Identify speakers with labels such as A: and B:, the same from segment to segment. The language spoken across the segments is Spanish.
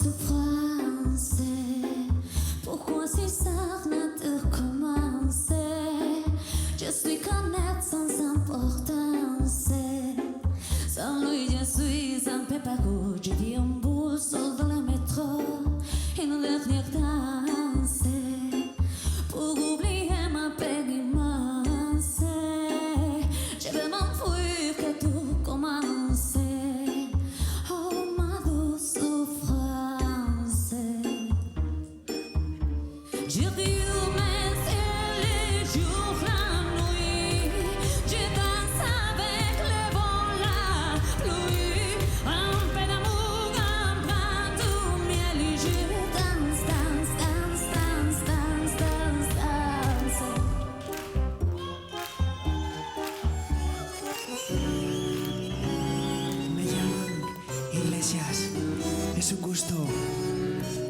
A: souffrance. Pourquoi si ça n'a de recommencer? Je suis connaître sans importance. Sans lui, je suis un peu parcours. Je vis en boule sur le métro. Une dernière danse pour oublier ma peine immense. Je veux m'enfuir que tout commence. Oh, ma douce souffrance. Je rhume les jours, la nuit. Je danse avec le vent, la pluie. Un peu d'amour, un brin de miel. Et je danse, danse, danse, danse, danse, danse, danse.
B: Me llaman Iglesias. Es un gusto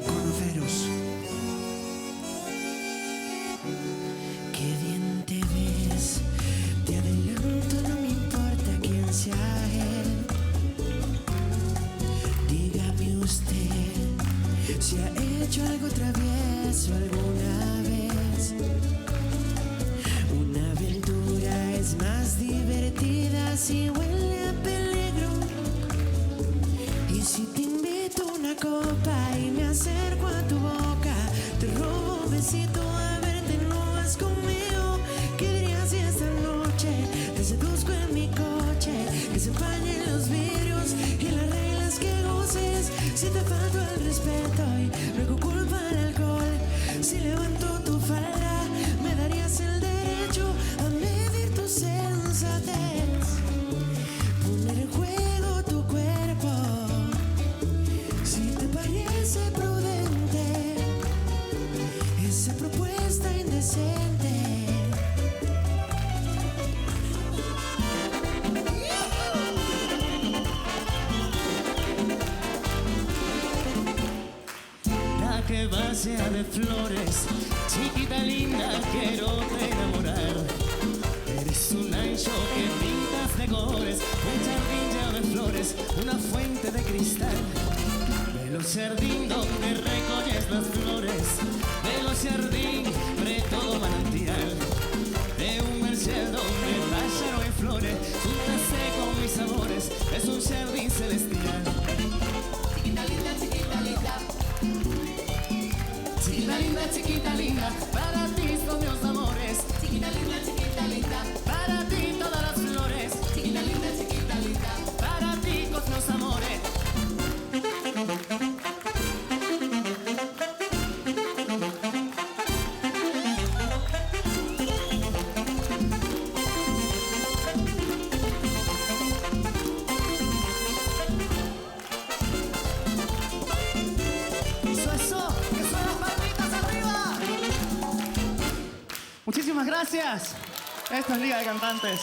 B: conoceros. Qué bien te ves. Te adelanto, no me importa quién sea él. Dígame usted si ha hecho algo travieso alguna vez. Una aventura es más divertida si huele a peligro. Y si te invito a una copa y me acerco a tu boca, te robo un besito a verte, no vas conmigo. ¿Qué dirías si esta noche te seduzco en mi coche? Que se empañen los vidrios y las reglas que goces. Si te falto el respeto y luego culpa el alcohol, si levanto tu falda, me darías el derecho a medir tu sensatez. Poner en juego tu cuerpo, si te parece prudente esa propuesta indecente.
C: La que vacía de flores, chiquita linda, quiero te enamorar. Eres un ancho que pintas de colores, un jardín lleno de flores, una fuente de cristal. Velo jardín donde recoges las flores, velo jardín pre todo manantial. De un merced donde pájaro y flores, júntase con mis sabores, es un jardín celestial. Chiquita linda, chiquita linda. Chiquita linda, chiquita linda, para ti son mis amores. Chiquita linda, para ti todas las flores. Chiquita linda, para ti con los amores. Eso, que son las palmitas arriba. Muchísimas gracias. Esto es Liga de Cantantes.